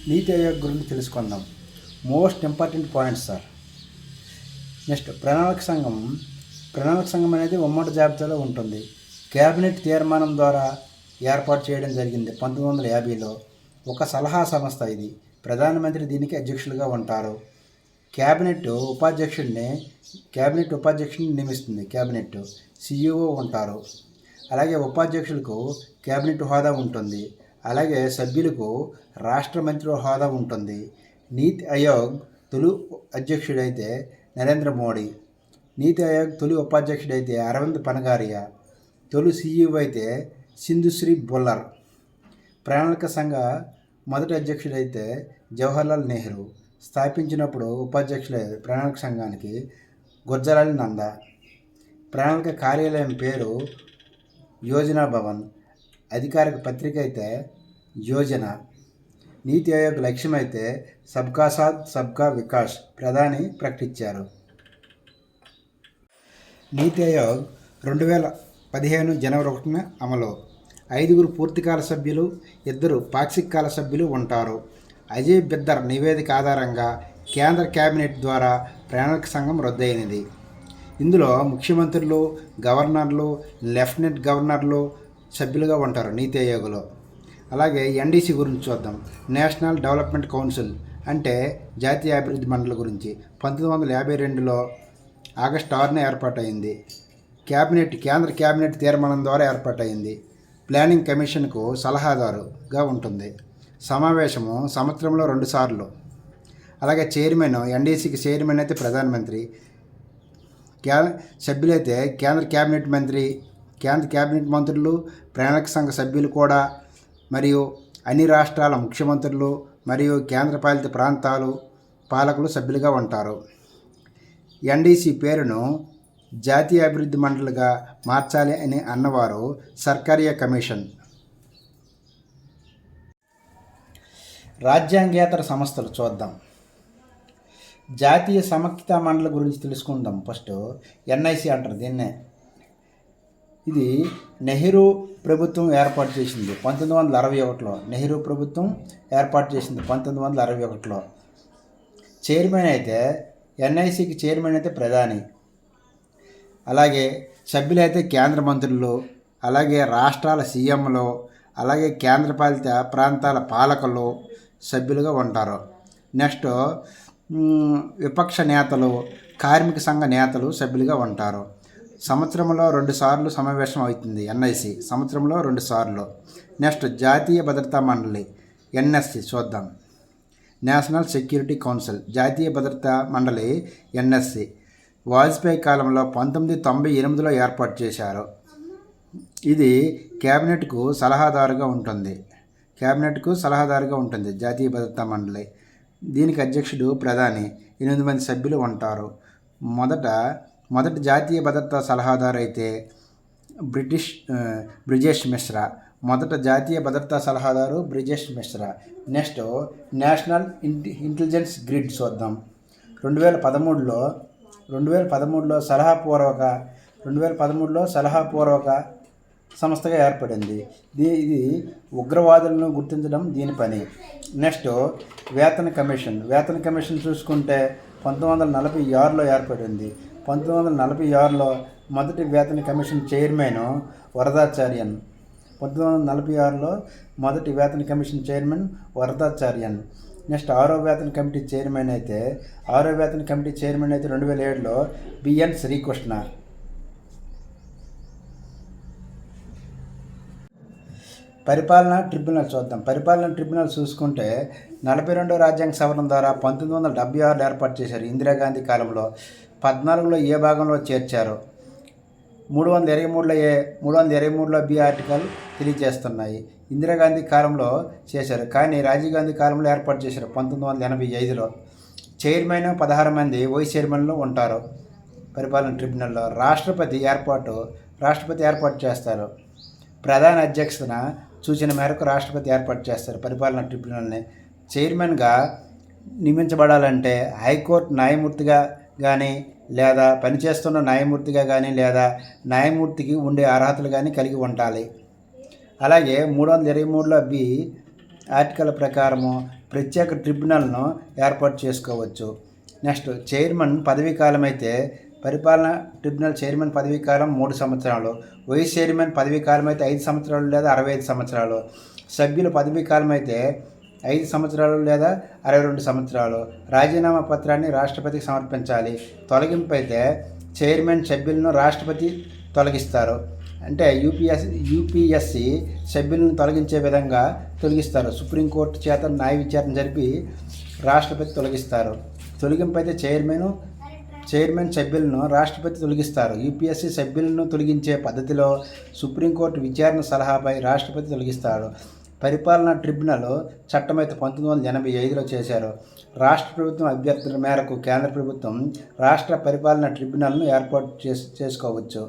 నీతి ఆయోగ్ గురించి తెలుసుకుందాం. Most important points sir. Next ప్రణాళిక సంఘం అనేది ఉమ్మడి జాబితాలో ఉంటుంది. క్యాబినెట్ తీర్మానం ద్వారా ఏర్పాటు చేయడం జరిగింది 1950లో. ఒక సలహా సంస్థ ఇది. ప్రధానమంత్రి దీనికి అధ్యక్షులుగా ఉంటారు. క్యాబినెట్ ఉపాధ్యక్షుడిని నియమిస్తుంది. క్యాబినెట్ సిఇఓ ఉంటారు. అలాగే ఉపాధ్యక్షులకు క్యాబినెట్ హోదా ఉంటుంది. అలాగే సభ్యులకు రాష్ట్ర మంత్రి హోదా ఉంటుంది. నీతి ఆయోగ్ తొలి అధ్యక్షుడైతే నరేంద్ర మోడీ, నీతి ఆయోగ్ తొలి ఉపాధ్యక్షుడైతే అరవింద్ పనగారియా, తొలి సిఇఓ అయితే సింధుశ్రీ బుల్లర్, ప్రణాళిక సంఘ మొదటి అధ్యక్షుడైతే జవహర్లాల్ నెహ్రూ, స్థాపించినప్పుడు ఉపాధ్యక్షులే ప్రణాళిక సంఘానికి గుర్జరాలి నందా, ప్రణాళిక కార్యాలయం పేరు యోజనా భవన్, అధికారిక పత్రిక అయితే యోజన. నీతి ఆయోగ్ లక్ష్యం అయితే సబ్కా సాథ్ సబ్కా వికాస్ ప్రధాని ప్రకటించారు. నీతి ఆయోగ్ 2015 జనవరి 1న అమలు. 5 పూర్తికాల సభ్యులు, 2 పాక్షిక కాల సభ్యులు ఉంటారు. అజయ్ బిద్దర్ నివేదిక ఆధారంగా కేంద్ర కేబినెట్ ద్వారా ప్రణాళిక సంఘం రద్దయినది. ఇందులో ముఖ్యమంత్రులు, గవర్నర్లు, లెఫ్టినెంట్ గవర్నర్లు సభ్యులుగా ఉంటారు నీతి ఆయోగ్లో. అలాగే ఎన్డీసీ గురించి చూద్దాం. నేషనల్ డెవలప్మెంట్ కౌన్సిల్ అంటే జాతీయ అభివృద్ధి మండలి గురించి 1952లో ఆగస్టు 6న ఏర్పాటైంది. కేంద్ర క్యాబినెట్ తీర్మానం ద్వారా ఏర్పాటైంది. ప్లానింగ్ కమిషన్కు సలహాదారుగా ఉంటుంది. సమావేశము సంవత్సరంలో 2 సార్లు. అలాగే చైర్మన్, ఎన్డీసీకి చైర్మన్ అయితే ప్రధానమంత్రి, సభ్యులైతే కేంద్ర క్యాబినెట్ మంత్రులు, ప్రణాళిక సంఘ సభ్యులు కూడా, మరియు అన్ని రాష్ట్రాల ముఖ్యమంత్రులు మరియు కేంద్రపాలిత ప్రాంతాలు పాలకులు సభ్యులుగా ఉంటారు. ఎన్డీసీ పేరును జాతీయ అభివృద్ధి మండలిగా మార్చాలి అని అన్నవారు సర్కారియా కమిషన్. రాజ్యాంగేతర సంస్థలు చూద్దాం. జాతీయ సమైక్యతా మండలి గురించి తెలుసుకుందాం. ఫస్ట్ ఎన్ఐసి అంటారు దీన్నే. ఇది నెహ్రూ ప్రభుత్వం ఏర్పాటు చేసింది 1961లో. నెహ్రూ ప్రభుత్వం ఏర్పాటు చేసింది 1961లో. చైర్మన్ అయితే ఎన్ఐసికి చైర్మన్ అయితే ప్రధాని. అలాగే సభ్యులైతే కేంద్ర మంత్రులు, అలాగే రాష్ట్రాల సీఎంలు, అలాగే కేంద్రపాలిత ప్రాంతాల పాలకులు సభ్యులుగా ఉంటారు. నెక్స్ట్ విపక్ష నేతలు, కార్మిక సంఘ నేతలు సభ్యులుగా ఉంటారు. సంవత్సరంలో 2 సార్లు సమావేశం అవుతుంది ఎన్ఐసి, సంవత్సరంలో 2 సార్లు. నెక్స్ట్ జాతీయ భద్రతా మండలి ఎన్ఎస్సి చూద్దాం. నేషనల్ సెక్యూరిటీ కౌన్సిల్, జాతీయ భద్రతా మండలి ఎన్ఎస్సి వాజ్పేయి కాలంలో 1998లో ఏర్పాటు చేశారు. ఇది కేబినెట్కు సలహాదారుగా ఉంటుంది. జాతీయ భద్రతా మండలి. దీనికి అధ్యక్షుడు ప్రధాని, 8 మంది సభ్యులు ఉంటారు. మొదటి జాతీయ భద్రతా సలహాదారు అయితే Brijesh Mishra. Next national intelligence grid చూద్దాం. 2013లో సలహాపూర్వక సంస్థగా ఏర్పడింది. ఇది ఉగ్రవాదులను గుర్తించడం దీని పని. నెక్స్ట్ వేతన కమిషన్ చూసుకుంటే 1946లో ఏర్పడింది. 1946లో మొదటి వేతన కమిషన్ చైర్మన్ వరదాచార్యన్. 1946లో మొదటి వేతన కమిషన్ చైర్మన్ వరదాచార్యన్. నెక్స్ట్ 6వ వేతన కమిటీ చైర్మన్ అయితే 2007లో బిఎన్ శ్రీకృష్ణ. పరిపాలనా ట్రిబ్యునల్ చూద్దాం. పరిపాలనా ట్రిబ్యునల్ చూసుకుంటే 42వ రాజ్యాంగ సవరణ ద్వారా 1976లో ఏర్పాటు చేశారు. ఇందిరాగాంధీ కాలంలో 14లో ఏ భాగంలో చేర్చారు. 323లో ఏ, 323లో బి ఆర్టికల్ తెలియజేస్తున్నాయి. ఇందిరాగాంధీ కాలంలో చేశారు, కానీ రాజీవ్ గాంధీ కాలంలో ఏర్పాటు చేశారు 1985లో. చైర్మన్ 16 మంది వైస్ చైర్మన్లు ఉంటారు పరిపాలన ట్రిబ్యునల్లో. రాష్ట్రపతి ఏర్పాటు చేస్తారు. ప్రధాన అధ్యక్షతన సూచన మేరకు రాష్ట్రపతి ఏర్పాటు చేస్తారు పరిపాలనా ట్రిబ్యునల్ని. చైర్మన్గా నియమించబడాలంటే హైకోర్టు న్యాయమూర్తిగా కానీ, లేదా పనిచేస్తున్న న్యాయమూర్తిగా కానీ, లేదా న్యాయమూర్తికి ఉండే అర్హతలు కానీ కలిగి ఉండాలి. అలాగే 323లో బి ఆర్టికల్ ప్రకారము ప్రత్యేక ట్రిబ్యునల్ను ఏర్పాటు చేసుకోవచ్చు. నెక్స్ట్ చైర్మన్ పదవీ కాలం అయితే పరిపాలనా ట్రిబ్యునల్ చైర్మన్ పదవీ కాలం 3 సంవత్సరాలు, వైస్ చైర్మన్ పదవీ కాలం అయితే 5 సంవత్సరాలు లేదా 65 సంవత్సరాలు, సభ్యుల పదవీ కాలం అయితే 5 సంవత్సరాలు లేదా 62 సంవత్సరాలు. రాజీనామా పత్రాన్ని రాష్ట్రపతికి సమర్పించాలి. తొలగింపు అయితే చైర్మన్ సభ్యులను రాష్ట్రపతి తొలగిస్తారు. అంటే యూపీఎస్సి సభ్యులను తొలగించే విధంగా తొలగిస్తారు. సుప్రీంకోర్టు చేత న్యాయ విచారణ జరిపి రాష్ట్రపతి తొలగిస్తారు. తొలగింపు అయితే చైర్మన్ సభ్యులను రాష్ట్రపతి తొలగిస్తారు. యూపీఎస్సీ సభ్యులను తొలగించే పద్ధతిలో సుప్రీంకోర్టు విచారణ సలహాపై రాష్ట్రపతి తొలగిస్తాడు. పరిపాలనా ట్రిబ్యునల్ చట్టం అయితే 1985లో చేశారు. రాష్ట్ర ప్రభుత్వం అభ్యర్థుల మేరకు కేంద్ర ప్రభుత్వం రాష్ట్ర పరిపాలనా ట్రిబ్యునల్ను ఏర్పాటు చేసుకోవచ్చు.